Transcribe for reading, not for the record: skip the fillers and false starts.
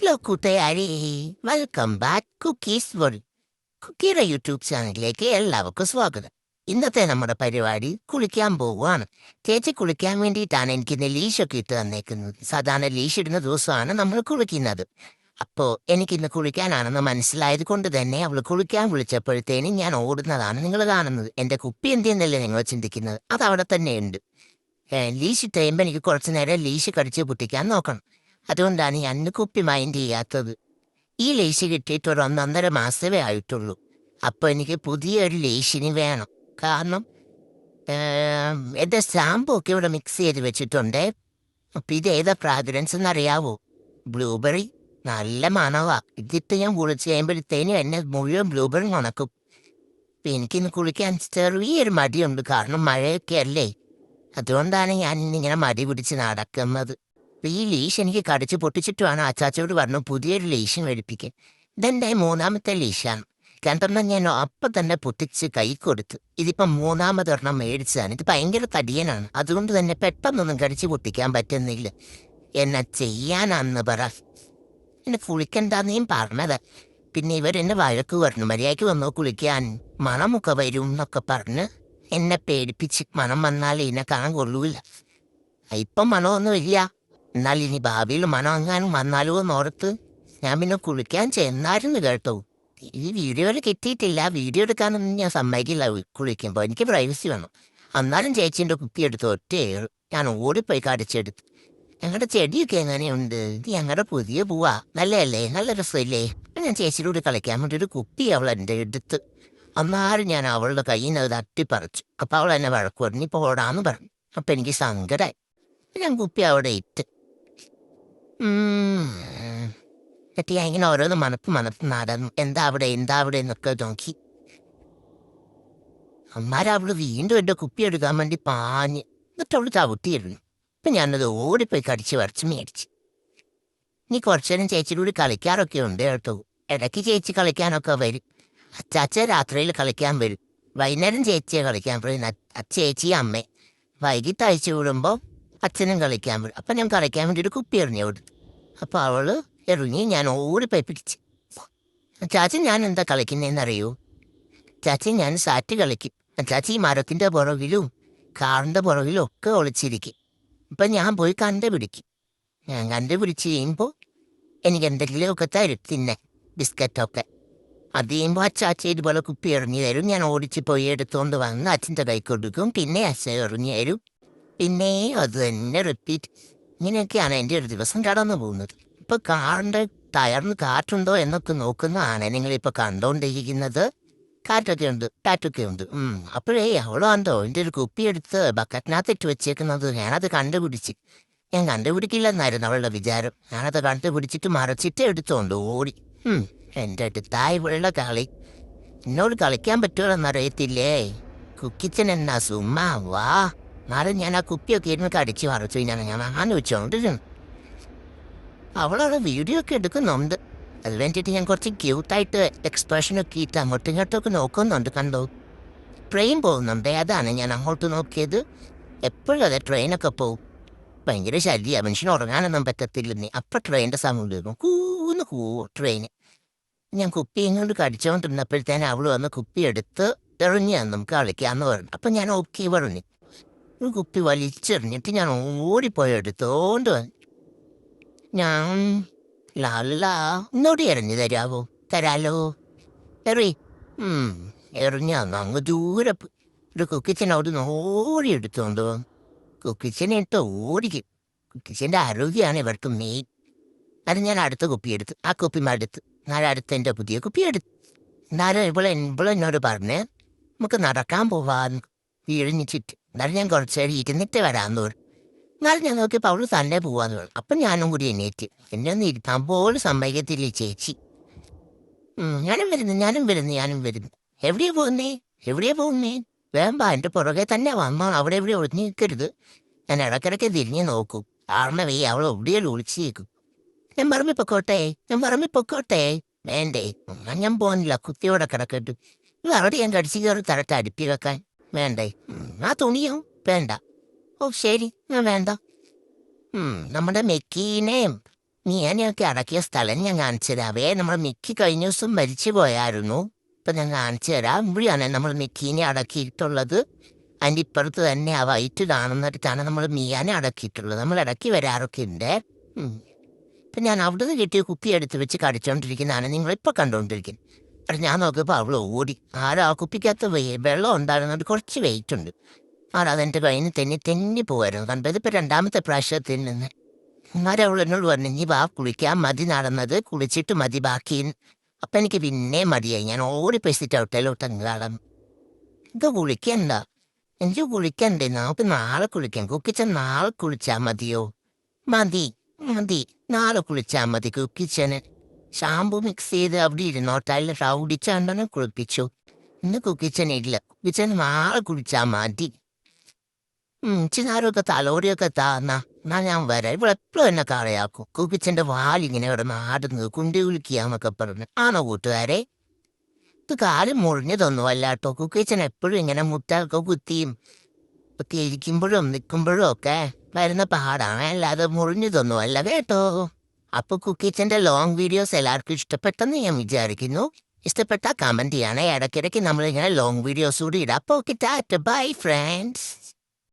Hello കൂട്ടുകാരെ, welcome back cookies world. കുക്കിയുടെ YouTube ചാനലിലേക്ക് എല്ലാവർക്കും സ്വാഗതം. ഇന്നത്തെ നമ്മുടെ പരിപാടി കുളിക്കാൻ പോവുകയാണ്. ചേച്ചി കുളിക്കാൻ വേണ്ടിയിട്ടാണ് എനിക്കിന്ന് ലീഷൊക്കെ ഇട്ട് തന്നേക്കുന്നത്. സാധാരണ ലീഷ് ഇടുന്ന ദിവസമാണ് നമ്മൾ കുളിക്കുന്നത്. അപ്പോൾ എനിക്കിന്ന് കുളിക്കാനാണെന്ന് മനസ്സിലായത് കൊണ്ട് തന്നെ അവൾ കുളിക്കാൻ വിളിച്ചപ്പോഴത്തേനും ഞാൻ ഓടുന്നതാണ് നിങ്ങൾ കാണുന്നത്. എൻ്റെ കുപ്പി എന്തെന്നല്ലേ നിങ്ങൾ ചിന്തിക്കുന്നത്? അതവിടെ തന്നെയുണ്ട്. ലീഷ് ഇട്ടുമ്പോൾ എനിക്ക് കുറച്ച് നേരം ലീഷ് കടിച്ച് പൊട്ടിക്കാൻ നോക്കണം. അതുകൊണ്ടാണ് ഞാൻ കുപ്പി മൈൻഡ് ചെയ്യാത്തത്. ഈ ലേശ് കിട്ടിയിട്ട് ഒരു 1.5 മാസമേ ആയിട്ടുള്ളൂ. അപ്പോൾ എനിക്ക് പുതിയൊരു ലേശിന് വേണം. കാരണം എൻ്റെ സ്റ്റാമ്പ് ഒക്കെ ഇവിടെ മിക്സ് ചെയ്ത് വെച്ചിട്ടുണ്ട്. അപ്പം ഇത് ഏതാ ഫ്രാഗ്രൻസ് എന്നറിയാവോ? ബ്ലൂബെറി. നല്ല മണവാ. ഇതിട്ട് ഞാൻ കുളിച്ച് കഴിയുമ്പോഴത്തേനും എന്നെ മുഴുവൻ ബ്ലൂബെറി ഉണക്കും. അപ്പം എനിക്കിന്ന് കുളിക്കാൻ ചെറിയൊരു മടിയുണ്ട്. കാരണം മഴയൊക്കെ അല്ലേ. അതുകൊണ്ടാണ് ഞാൻ ഇന്നിങ്ങനെ മടി പിടിച്ച് നടക്കുന്നത്. ഈ ലീഷ് എനിക്ക് കടിച്ച് പൊട്ടിച്ചിട്ടുമാണ് അച്ചാച്ചോട് പറഞ്ഞു പുതിയൊരു ലീഷ് മേടിപ്പിക്കാൻ. ഇതെൻ്റെ 3ാമത്തെ ലീഷാണ്. രണ്ടെണ്ണം ഞാൻ അപ്പം തന്നെ പൊട്ടിച്ച് കൈ കൊടുത്തു. ഇതിപ്പം 3ാമതൊരെണ്ണം മേടിച്ചതാണ്. ഇത് ഭയങ്കര തടിയനാണ്. അതുകൊണ്ട് തന്നെ പെട്ടെന്നൊന്നും കടിച്ച് പൊട്ടിക്കാൻ പറ്റുന്നില്ല. എന്നാ ചെയ്യാനാന്ന് പറ. എന്നെ കുളിക്കണ്ടെന്നേം പറഞ്ഞത്. പിന്നെ ഇവരെന്നെ വഴക്ക് പറഞ്ഞു, മര്യാദയ്ക്ക് വന്നോ കുളിക്കാൻ, മണമൊക്കെ വരും എന്നൊക്കെ പറഞ്ഞ് എന്നെ പേടിപ്പിച്ച്. മണം വന്നാൽ എന്നെ കാണാൻ കൊള്ളൂല. ഇപ്പം മണമൊന്നുമില്ല. എന്നാൽ ഇനി ഭാവിയിൽ മണം എങ്ങാനും വന്നാലോ എന്നോർത്ത് ഞാൻ പിന്നെ കുളിക്കാൻ ചെന്നായിരുന്നു കേട്ടോ. ഈ വീഡിയോയിൽ കിട്ടിയിട്ടില്ല. വീഡിയോ എടുക്കാനൊന്നും ഞാൻ സമ്മതിക്കില്ല. കുളിക്കുമ്പോൾ എനിക്ക് പ്രൈവസി വേണം. എന്നാലും ചേച്ചീൻ്റെ കുപ്പിയെടുത്ത് ഒറ്റയേറ് ഞാൻ ഓടിപ്പോയി കടിച്ചെടുത്ത്. ഞങ്ങളുടെ ചെടിയൊക്കെ എങ്ങനെയുണ്ട്? ഇത് ഞങ്ങളുടെ പുതിയ പൂവാ. നല്ലതല്ലേ? നല്ല രസമല്ലേ? ഞാൻ ചേച്ചിയോട് കളിക്കാൻ വേണ്ടി ഒരു കുപ്പി അവൾ എൻ്റെ എടുത്ത്. അന്നാരും ഞാൻ അവളുടെ കയ്യിൽ നിന്ന് അത് തട്ടിപ്പറിച്ചു. അപ്പം അവൾ എന്നെ വഴക്ക് പറഞ്ഞു, ഇപ്പോൾ ഓടാന്ന് പറഞ്ഞു. അപ്പം എനിക്ക് സങ്കടമായി. ഞാൻ കുപ്പി അവിടെ ഇട്ട്. എന്നിട്ട് ഞാൻ ഇങ്ങനെ ഓരോന്ന് മണത്ത് നടന്നു. എന്താ അവിടെ എന്നൊക്കെ നോക്കി. അമ്മാരവള് വീണ്ടും എൻ്റെ കുപ്പി എടുക്കാൻ വേണ്ടി പാഞ്ഞ്. എന്നിട്ട് അവള് ചവിട്ടിയിരുന്നു. ഇപ്പം ഞാനത് ഓടിപ്പോയി കടിച്ച് വരച്ച് മേടിച്ച്. ഇനി കുറച്ചു നേരം ചേച്ചിയുടെ കളിക്കാറൊക്കെ ഉണ്ട് കേട്ടോ. ഇടയ്ക്ക് ചേച്ചി കളിക്കാനൊക്കെ വരും. അച്ചാച്ച രാത്രിയിൽ കളിക്കാൻ വരും. വൈകുന്നേരം ചേച്ചിയെ കളിക്കാൻ വരും. ചേച്ചിയും അമ്മേ. വൈകിട്ട് അയച്ചു വിടുമ്പോൾ അച്ഛനും കളിക്കാൻ വരും. അപ്പം ഞാൻ കളിക്കാൻ വേണ്ടി ഒരു കുപ്പി എറിഞ്ഞു കൊടുത്തു. അപ്പോൾ അവള് എറിഞ്ഞ് ഞാൻ ഓടിപ്പോയി പിടിച്ച്. ചാച്ചൻ ഞാൻ എന്താ കളിക്കുന്നതെന്നറിയൂ? ചാച്ചൻ ഞാൻ സാറ്റ് കളിക്കും. ചാച്ചി മരത്തിൻ്റെ പുറകിലും കാറിൻ്റെ പുറകിലും ഒക്കെ ഒളിച്ചിരിക്കും. അപ്പം ഞാൻ പോയി കണ്ടുപിടിക്കും. ഞാൻ കണ്ടുപിടിച്ച് കഴിയുമ്പോൾ എനിക്ക് എന്തെങ്കിലുമൊക്കെ തരും തിന്നെ, ബിസ്ക്കറ്റൊക്കെ. അത് കഴിയുമ്പോൾ അച്ചാച്ച ഇതുപോലെ കുപ്പി എറിഞ്ഞു തരും. ഞാൻ ഓടിച്ച് പോയി എടുത്തുകൊണ്ട് വന്ന് അച്ഛൻ്റെ കൈ കൊടുക്കും. പിന്നെ അച്ഛൻ എറിഞ്ഞു തരും. പിന്നെ അത് തന്നെ റിപ്പീറ്റ്. ഇങ്ങനെയൊക്കെയാണ് എൻ്റെ ഒരു ദിവസം കടന്നു പോകുന്നത്. ഇപ്പോൾ കാറിൻ്റെ ടയറിന് കാറ്റുണ്ടോ എന്നൊക്കെ നോക്കുന്നതാണ് നിങ്ങളിപ്പോൾ കണ്ടുകൊണ്ടിരിക്കുന്നത്. കാറ്റൊക്കെ ഉണ്ട്, കാറ്റൊക്കെ ഉണ്ട്. അപ്പോഴേ അവളാണ്ടോ എൻ്റെ ഒരു കുപ്പി എടുത്ത് ബക്കറ്റിനകത്തിട്ട് വെച്ചേക്കുന്നത്. ഞാനത് കണ്ടുപിടിച്ച്. ഞാൻ കണ്ടുപിടിക്കില്ലെന്നായിരുന്നു അവളുടെ വിചാരം. ഞാനത് കണ്ടുപിടിച്ചിട്ട് മറച്ചിട്ട് എടുത്തോണ്ട് ഓടി. എൻ്റെ അടുത്തായി ഇവളുടെ കളി. എന്നോട് കളിക്കാൻ പറ്റുമോയെന്നറിയത്തില്ലേ? കുക്കിച്ചൻ എന്നാ സുമ്മാ വാ. എന്നാലും ഞാൻ ആ കുപ്പിയൊക്കെ ഇരുന്ന് കടിച്ച് മറച്ചു. ഞാൻ ആലോചിച്ചോണ്ടിരുന്നു. അവളവിടെ വീഡിയോ ഒക്കെ എടുക്കുന്നുണ്ട്. അത് വേണ്ടിയിട്ട് ഞാൻ കുറച്ച് ക്യൂട്ടായിട്ട് എക്സ്പ്രഷനൊക്കെ ഇട്ട് അങ്ങോട്ടും ഇങ്ങോട്ടൊക്കെ നോക്കുന്നുണ്ട്. കണ്ടോ, ട്രെയിൻ പോകുന്നുണ്ട്. അതാണ് ഞാൻ അങ്ങോട്ട് നോക്കിയത്. എപ്പോഴും അതെ, ട്രെയിനൊക്കെ പോകും. ഭയങ്കര ശല്യമാണ്. മനുഷ്യന് ഉറങ്ങാനൊന്നും പറ്റത്തില്ലെന്നേ. അപ്പം ട്രെയിനിൻ്റെ സൗണ്ട് കേൾക്കും. കൂവോ ട്രെയിന്. ഞാൻ കുപ്പി ഇങ്ങോട്ട് കടിച്ചുകൊണ്ടിരുന്നപ്പോഴത്തേനും അവൾ വന്ന് കുപ്പി എടുത്ത് എറിഞ്ഞ് തന്നും കളിക്കാമെന്ന് പറഞ്ഞു. അപ്പം ഞാൻ ഓക്കെ പറഞ്ഞു. ഒരു കുപ്പി വലിച്ചെറിഞ്ഞിട്ട് ഞാൻ ഓടിപ്പോയി എടുത്തോണ്ട് വന്നു. ഞാൻ ലാല ഇന്നോട് എറിഞ്ഞു തരാലോ? എറി. എറിഞ്ഞു തന്നു. അങ്ങ് ദൂരെ ഒരു കുക്കിച്ചനോട് ഓടി എടുത്തോണ്ട് വന്നു. കുക്കിച്ചനെ ഇട്ട് ഓടിക്കും. കുക്കിച്ചൻ്റെ ആരോഗ്യമാണ് ഇവർക്ക് മെയിൻ. അത് ഞാൻ അടുത്ത കുപ്പി എടുത്ത് ആ കുപ്പി മടുത്ത് ഞാൻ അടുത്ത എൻ്റെ പുതിയ കുപ്പി എടുത്തു. എന്നാലും ഇവളെന്നോട് പറഞ്ഞ് നമുക്ക് നടക്കാൻ പോവാന്ന് വീഴിഞ്ഞിട്ട്. എന്നാലും ഞാൻ കുറച്ച് നേരം ഇരുന്നിട്ട് വരാമെന്ന് പറഞ്ഞു. എന്നാലും ഞാൻ നോക്കിയപ്പോൾ അവൾ തന്നെ പോവാന്ന് പറഞ്ഞു. അപ്പം ഞാനും കൂടി എണീറ്റ്. എന്നെ ഒന്ന് ഇരുത്താൻ പോലും സമ്മതിക്കത്തില്ല ചേച്ചി. ഞാനും വരുന്നു. എവിടെയാ പോകുന്നേ? വേമ്പാ, എൻ്റെ പുറകെ തന്നെ വന്നോ. അവിടെ എവിടെ ഒളിഞ്ഞു നിൽക്കരുത്. ഞാൻ ഇടയ്ക്കിടയ്ക്ക് തിരിഞ്ഞ് നോക്കും. കാരണം അവൾ എവിടെയെങ്കിലും ഒളിച്ചേക്കും. ഞാൻ പറമ്പിൽ പൊക്കോട്ടെ. വേണ്ടേ, ഞാൻ പോകുന്നില്ല. കുത്തിയോടെ കിടക്കട്ടു. ഇത് അവിടെ ഞാൻ കടിച്ചു കയറി തരട്ടെ അടുപ്പി വെക്കാൻ. വേണ്ടേ? ആ തുണിയോ? വേണ്ട. ഓ ശരി, ഞാൻ വേണ്ട. നമ്മുടെ മെക്കീനെയും മിയാനെയൊക്കെ അടക്കിയ സ്ഥലം ഞാൻ കാണിച്ചു തരാവേ. നമ്മൾ മിക്കി കഴിഞ്ഞ ദിവസം മരിച്ചു പോയായിരുന്നു. ഇപ്പം ഞാൻ കാണിച്ചു തരാം. ഇവിടെയാണ് നമ്മൾ മിക്കീനെ അടക്കിയിട്ടുള്ളത്. അതിൻ്റെ ഇപ്പുറത്ത് തന്നെ ആ വൈറ്റ് കാണുന്നിടത്താണ് നമ്മൾ മിയാനെ അടക്കിയിട്ടുള്ളത്. നമ്മൾ ഇടയ്ക്ക് വരാറൊക്കെ ഉണ്ട്. ഇപ്പം ഞാൻ അവിടെ നിന്ന് കിട്ടിയ കുപ്പി എടുത്ത് വെച്ച് കടിച്ചുകൊണ്ടിരിക്കുന്നതാണ് നിങ്ങളിപ്പോൾ കണ്ടുകൊണ്ടിരിക്കുന്നത്. അപ്പം ഞാൻ നോക്കിയപ്പോൾ അവൾ ഓടി. ആരാ ആ കുപ്പിക്കകത്ത് വെള്ളം ഉണ്ടായിരുന്നത് കുറച്ച് വെയിറ്റ് ഉണ്ട്. ആരാ അതെൻ്റെ കയ്യിൽ നിന്ന് തെന്നി പോകായിരുന്നു. കണ്ടത് ഇപ്പം രണ്ടാമത്തെ പ്രാവശ്യത്തിൽ നിന്ന്. അന്നേരം അവൾ എന്നോട് പറഞ്ഞു, നീ വാ കുളിക്കാൻ, മതി നടന്നത്, കുളിച്ചിട്ട് മതി ബാക്കി. അപ്പം എനിക്ക് പിന്നെ മതിയായി. ഞാൻ ഓടിപ്പോയി സിറ്റ് ഔട്ടിലോട്ട് അങ്ങ് കടന്നു. ഇത് കുളിക്കണ്ട, എനിക്ക് കുളിക്കണ്ടേ, നമുക്ക് നാളെ കുളിക്കാം. കുക്കിച്ചൻ നാളെ കുളിച്ചാൽ മതിയോ? മതി മതി, നാളെ കുളിച്ചാൽ മതി. കുക്കിച്ചന് ഷാമ്പു മിക്സ് ചെയ്ത് അവിടെ ഇരുന്നോട്ടെ, അതിൽ റൗഡിച്ചാണ്ടനെ കുളിപ്പിച്ചു. ഇന്ന് കുക്കിച്ചനില്ല, കുക്കിച്ചൻ നാളെ കുളിച്ചാൽ മതി. ചിന്നാരൊക്കെ തലോടിയൊക്കെ എന്നാ ഞാൻ വരാം. ഇവിടെ എപ്പോഴും എന്നെ കളയാക്കും. കുക്കിച്ചൻ്റെ വാലിങ്ങനെ ഇവിടെ നാടുന്നത് കുണ്ടി കുളിക്കാന്നൊക്കെ പറഞ്ഞു. ആണോ കൂട്ടുകാരെ? ഇത് കാലം മുറിഞ്ഞതൊന്നും അല്ലാട്ടോ. കുക്കിച്ചൻ എപ്പോഴും ഇങ്ങനെ മുട്ടൊക്കെ കുത്തിയും ഒക്കെ ഇരിക്കുമ്പോഴും നിൽക്കുമ്പോഴും ഒക്കെ വരുന്ന പാടാണ്, അല്ലാതെ മുറിഞ്ഞതൊന്നും അല്ല കേട്ടോ. അപ്പോൾ കുക്കിച്ചൻ്റെ ലോങ് വീഡിയോസ് എല്ലാവർക്കും ഇഷ്ടപ്പെട്ടെന്ന് ഞാൻ വിചാരിക്കുന്നു. ഇഷ്ടപ്പെട്ടാൽ കമൻറ്റ് ചെയ്യണേ. ഇടയ്ക്കിടയ്ക്ക് നമ്മളിങ്ങനെ ലോങ് വീഡിയോസ് കൂടി ഇടാം. അപ്പോൾ ഓക്കെ, ടാറ്റ, ബൈ ഫ്രണ്ട്സ്.